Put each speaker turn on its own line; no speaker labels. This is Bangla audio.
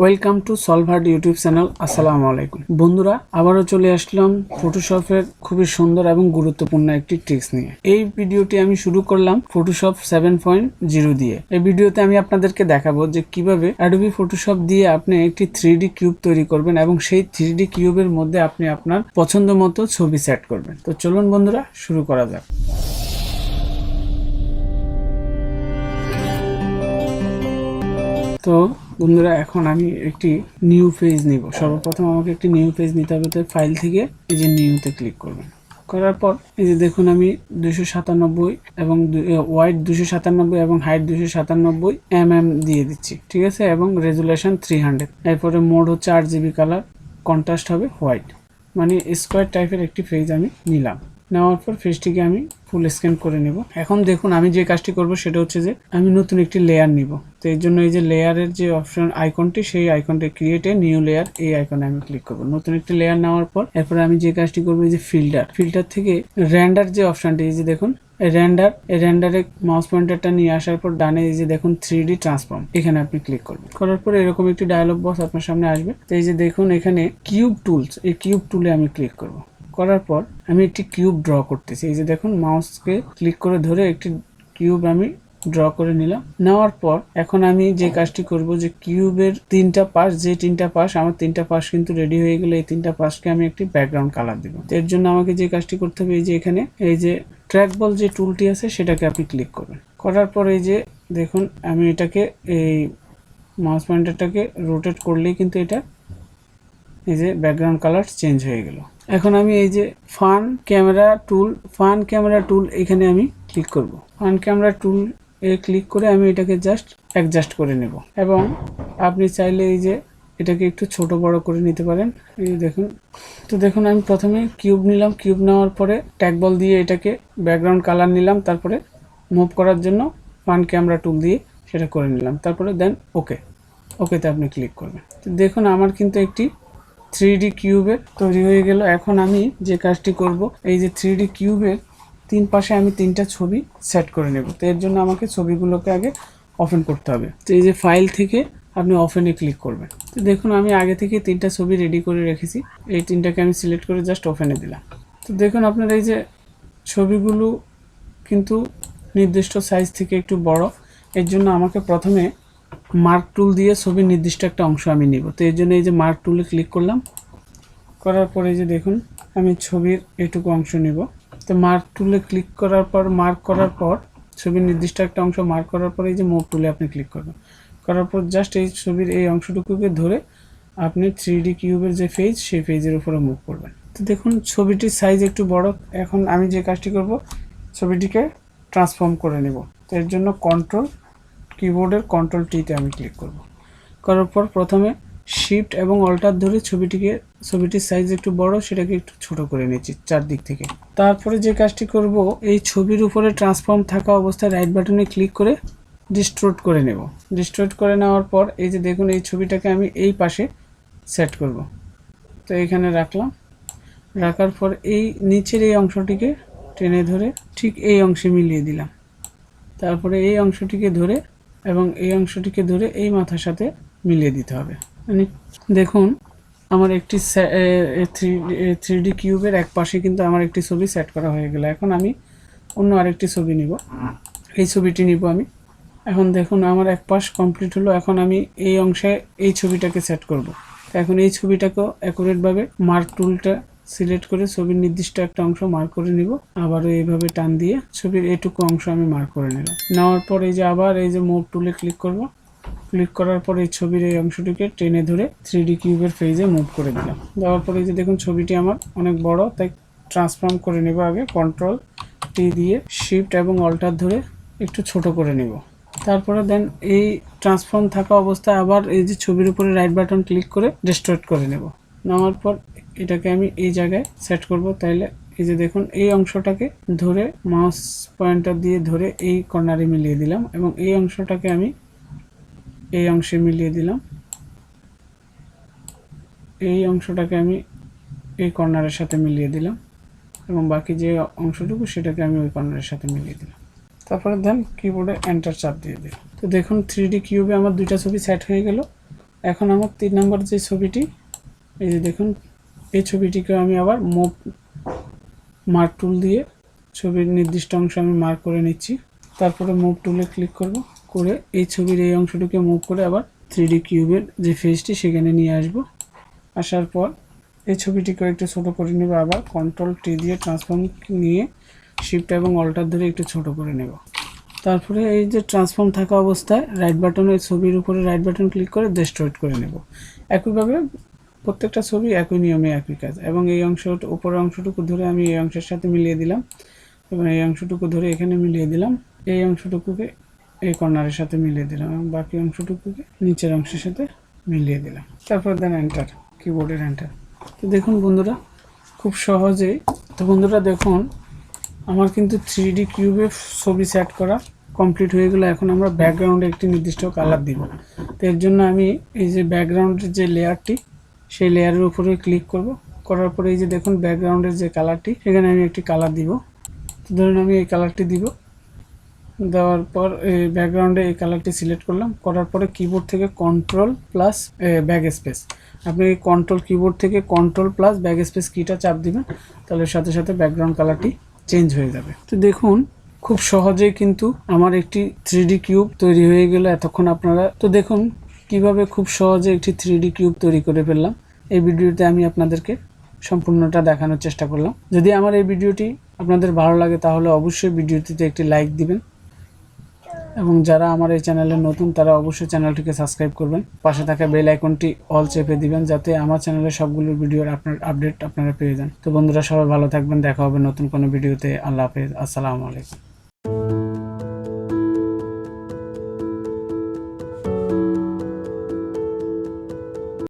Welcome to solvehut YouTube channel. আসসালামু আলাইকুম বন্ধুরা, আবারও চলে আসলাম ফটোশপের খুবই সুন্দর এবং গুরুত্বপূর্ণ একটি ট্রিক্স নিয়ে। এই ভিডিওটি আমি শুরু করলাম ফটোশপ 7.0 দিয়ে। এই ভিডিওতে আমি আপনাদেরকে দেখাবো যে কিভাবে অ্যাডোবি ফটোশপ দিয়ে আপনি একটি 3D কিউব তৈরি করবেন এবং সেই 3D কিউবের মধ্যে আপনি আপনার পছন্দ মতো ছবি সেট করবেন। তো চলুন বন্ধুরা, শুরু করা যাক। তো বন্ধুরা, এখন আমি একটি নিউ পেজ নিব। সর্বপ্রথম আমাকে একটি নিউ পেজ নিতে হবে। তো ফাইল থেকে এই যে নিউতে ক্লিক করবেন। করার পর এই যে দেখুন আমি 297 এবং ওয়াইড 297 এবং হাইট 297 দিয়ে দিচ্ছি, ঠিক আছে, এবং রেজুলেশন 300। এরপরে মোড হচ্ছে 8GB, কালার কন্ট্রাস্ট হবে হোয়াইট, মানে স্কোয়ার টাইপের একটি পেজ আমি নিলাম। নেওয়ার পর পেজটিকে আমি ফুল স্ক্যান করে নেব। এখন দেখুন আমি যে কাজটি করব সেটা হচ্ছে যে আমি নতুন একটি লেয়ার নিব। তো এর জন্য এই যে লেয়ারের যে অপশন আইকনটি, সেই আইকনটি ক্রিয়েট এ নিউ লেয়ার, এই আইকনে আমি ক্লিক করব। নতুন একটি লেয়ার নেওয়ার পর এরপরে আমি যে কাজটি করব, এই যে ফিল্টার থেকে রেন্ডার যে অপশনটি, এই যে দেখুন এই রেন্ডারে মাউস পয়েন্টারটা নিয়ে আসার পর ডানে এই যে দেখুন 3D ট্রান্সফর্ম, এখানে আপনি ক্লিক করবেন। করার পর এরকম একটি ডায়লগ বক্স আপনার সামনে আসবে। তো এই যে দেখুন এখানে কিউব টুলস, এই কিউব টুলে আমি ক্লিক করব। করার পর আমি একটি কিউব ড্র করতেছি। এই যে দেখুন মাউসকে ক্লিক করে ধরে একটি কিউব আমি ড্র করে নিলাম। নেওয়ার পর এখন আমি যে কাজটি করব, যে কিউবের তিনটা পাশ, যে তিনটা পাশ আমার তিনটা পাশ কিন্তু রেডি হয়ে গেলে এই তিনটা পাশকে আমি একটি ব্যাকগ্রাউন্ড কালার দিব। এর জন্য আমাকে যে কাজটি করতে হবে, এই যে এখানে এই যে ট্র্যাক বল যে টুলটি আছে সেটাকে আপনি ক্লিক করবেন। করার পর এই যে দেখুন আমি এটাকে এই মাউস পয়েন্টারটাকে রোটেট করলেই কিন্তু এটা এই যে ব্যাকগ্রাউন্ড কালার চেঞ্জ হয়ে গেল। এখন আমি এই যে ফান ক্যামেরা টুল এখানে আমি ক্লিক করব। ফান ক্যামেরা টুল ক্লিক করে আমি এটাকে জাস্ট অ্যাডজাস্ট করে নেব এবং আপনি চাইলে এই যে এটাকে একটু ছোট বড় করে নিতে পারেন। এই দেখুন, তো দেখুন আমি প্রথমে কিউব নিলাম। কিউব নেওয়ার পরে ট্যাগ বল দিয়ে এটাকে ব্যাকগ্রাউন্ড কালার নিলাম। তারপরে মুভ করার জন্য ফান ক্যামেরা টুল দিয়ে সেটা করে নিলাম। তারপরে দেন ওকেতে আপনি ক্লিক করবেন। তো দেখুন আমার কিন্তু একটি 3D কিউবের তৈরি হয়ে গেল। এখন আমি যে কাজটি করব, এই যে 3D কিউবের তিন পাশে আমি তিনটা ছবি সেট করে নেব। তো এর জন্য আমাকে ছবিগুলোকে আগে ওপেন করতে হবে। তো এই যে ফাইল থেকে আপনি ওপেনে ক্লিক করবেন। তো দেখুন আমি আগে থেকে তিনটা ছবি রেডি করে রেখেছি। এই তিনটাকে আমি সিলেক্ট করে জাস্ট ওপেনে দিলাম। তো দেখুন আপনার এই যে ছবিগুলো কিন্তু নির্দিষ্ট সাইজ থেকে একটু বড়। এর জন্য আমাকে প্রথমে মার্ক টুল দিয়ে ছবির নির্দিষ্ট একটা অংশ আমি নিব। তো এর জন্য এই যে মার্ক টুলে ক্লিক করলাম। করার পরে যে দেখুন আমি ছবির এইটুকু অংশ নিব। তো মার্ক টুলে ক্লিক করার পর মার্ক করার পর ছবির নির্দিষ্ট একটা অংশ মার্ক করার পরে এই যে মুভ টুলে আপনি ক্লিক করবেন। করার পর জাস্ট এই ছবির এই অংশটুকুকে ধরে আপনি 3D কিউবের যে পেজ, সেই পেজের উপরে মুভ করবেন। তো দেখুন ছবিটির সাইজ একটু বড়। এখন আমি যে কাজটি করব, ছবিটিকে ট্রান্সফর্ম করে নেব। তো এর জন্য কিবোর্ডের কন্ট্রোল টিতে আমি ক্লিক করব। করার পর প্রথমে শিফট এবং অল্টার ধরে ছবিটির সাইজ একটু বড়, সেটাকে একটু ছোট করে নিচ্ছি চারদিক থেকে। তারপরে যে কাজটি করব, এই ছবির উপরে ট্রান্সফর্ম থাকা অবস্থায় রাইট বাটনে ক্লিক করে ডিস্ট্রোট করে নেব। ডিস্ট্রোট করে নেওয়ার পর এই যে দেখুন এই ছবিটাকে আমি এই পাশে সেট করব। তো এখানে রাখার পর এই নিচের এই অংশটিকে টেনে ধরে ঠিক এই অংশে মিলিয়ে দিলাম। তারপরে এই অংশটিকে ধরে এবং এই অংশটিকে ধরে এই মাথার সাথে মিলিয়ে দিতে হবে। মানে দেখুন আমার একটি 3D কিউবের এক পাশে কিন্তু আমার একটি ছবি সেট করা হয়ে গেল। এখন আমি অন্য আরেকটি ছবি নিব। এই ছবিটি নিব আমি। এখন দেখুন আমার এক পাশ কমপ্লিট হলো। এখন আমি এই অংশে এই ছবিটাকে সেট করব। এখন এই ছবিটাকেও অ্যাকুরেটভাবে মার্ক টুলটা সিলেক্ট করে ছবির নির্দিষ্ট একটা অংশ মার্ক করে নিব। আবারও এইভাবে টান দিয়ে ছবির এইটুকু অংশ আমি মার্ক করে নিলাম। নেওয়ার পর এই যে আবার এই যে মুভ টুলে ক্লিক করব। ক্লিক করার পর এই ছবির এই অংশটিকে টেনে ধরে 3D কিউবের পেজে মুভ করে দিলাম। দেওয়ার পরে যে দেখুন ছবিটি আমার অনেক বড়, তাই ট্রান্সফর্ম করে নেব। আগে কন্ট্রোল টি দিয়ে শিফট এবং অল্টার ধরে একটু ছোট করে নেব। তারপরে দেন এই ট্রান্সফর্ম থাকা অবস্থায় আবার এই যে ছবির উপরে রাইট বাটন ক্লিক করে ডিস্ট্রয়েট করে নেব। নেওয়ার পর এটাকে আমি এই জায়গায় সেট করব। তাইলে এই যে দেখুন এই অংশটাকে ধরে মাউস পয়েন্টার দিয়ে ধরে এই কর্নারে মিলিয়ে দিলাম এবং এই অংশটাকে আমি এই অংশে মিলিয়ে দিলাম। এই অংশটাকে আমি এই কর্নারের সাথে মিলিয়ে দিলাম এবং বাকি যে অংশটুকু সেটাকে আমি ওই কর্নারের সাথে মিলিয়ে দিলাম। তারপরে দেন কিবোর্ডে এন্টার চাপ দিয়ে দিই। তো দেখুন 3D কিউবে আমার দুইটা ছবি সেট হয়ে গেল। এখন আমার 3 নম্বর যে ছবিটি, এই যে দেখুন, এই ছবিটিকে আমি আবার মুভ মার্ক টুল দিয়ে ছবির নির্দিষ্ট অংশ আমি মার্ক করে নিচ্ছি। তারপরে মুভ টুলে ক্লিক করব, করে এই ছবির এই অংশটিকে মুভ করে আবার 3D কিউবের যে ফেজটি সেখানে নিয়ে আসব। আসার পর এই ছবিটিকে একটু ছোট করে নেব, আবার কন্ট্রোল টি দিয়ে ট্রান্সফর্ম নিয়ে শিফট এবং অল্টার ধরে একটু ছোট করে নেব। তারপরে এই যে ট্রান্সফর্ম থাকা অবস্থায় রাইট বাটনের ছবির উপরে রাইট বাটন ক্লিক করে ডেস্ট্রয়েড করে নেব। একইভাবে প্রত্যেকটা ছবি একই নিয়মে একই কাজ। এবং এই অংশটা, উপরের অংশটুকু ধরে আমি এই অংশের সাথে মিলিয়ে দিলাম এবং এই অংশটুকু ধরে এখানে মিলিয়ে দিলাম, এই অংশটুকুকে এই কর্নারের সাথে মিলিয়ে দিলাম এবং বাকি অংশটুকুকে নিচের অংশের সাথে মিলিয়ে দিলাম। তারপর দেন এন্টার, কিবোর্ডের এন্টার। তো দেখুন বন্ধুরা, খুব সহজেই, তো বন্ধুরা দেখুন আমার কিন্তু 3D কিউবে ছবি সেট করা কমপ্লিট হয়ে গেল। এখন আমরা ব্যাকগ্রাউন্ডে একটি নির্দিষ্ট কালার দিব। তো এর জন্য আমি এই যে ব্যাকগ্রাউন্ডের যে লেয়ারটি, সেই লেয়ারের উপরে ক্লিক করব। করার পরে এই যে দেখুন ব্যাকগ্রাউন্ডের যে কালারটি, সেখানে আমি একটি কালার দিব। তো ধরুন আমি এই কালারটি দিব। দেওয়ার পর এই ব্যাকগ্রাউন্ডে এই কালারটি সিলেক্ট করলাম। করার পরে কিবোর্ড থেকে কন্ট্রোল প্লাস ব্যাক স্পেস, আপনি এই কন্ট্রোল কিবোর্ড থেকে কন্ট্রোল প্লাস ব্যাক স্পেস কিটা চাপ দিবেন, তাহলে সাথে সাথে ব্যাকগ্রাউন্ড কালারটি চেঞ্জ হয়ে যাবে। তো দেখুন খুব সহজেই কিন্তু আমার একটি 3D কিউব তৈরি হয়ে গেল এতক্ষণ আপনারা। তো দেখুন কিভাবে খুব সহজে একটি 3D কিউব তৈরি করে ফেললাম। এই ভিডিওতে আমি আপনাদেরকে সম্পূর্ণটা দেখানোর চেষ্টা করলাম। যদি আমার এই ভিডিওটি আপনাদের ভালো লাগে তাহলে অবশ্যই ভিডিওটিতে একটি লাইক দিবেন এবং যারা আমার এই চ্যানেলে নতুন তারা অবশ্যই চ্যানেলটিকে সাবস্ক্রাইব করবেন। পাশে থাকা বেল আইকনটি অল চেপে দিবেন যাতে আমার চ্যানেলের সবগুলো ভিডিওর আপডেট আপনারা পেয়ে যান। তো বন্ধুরা সবাই ভালো থাকবেন, দেখা হবে নতুন কোনো ভিডিওতে। আল্লাহ হাফেজ, আসসালামু আলাইকুম।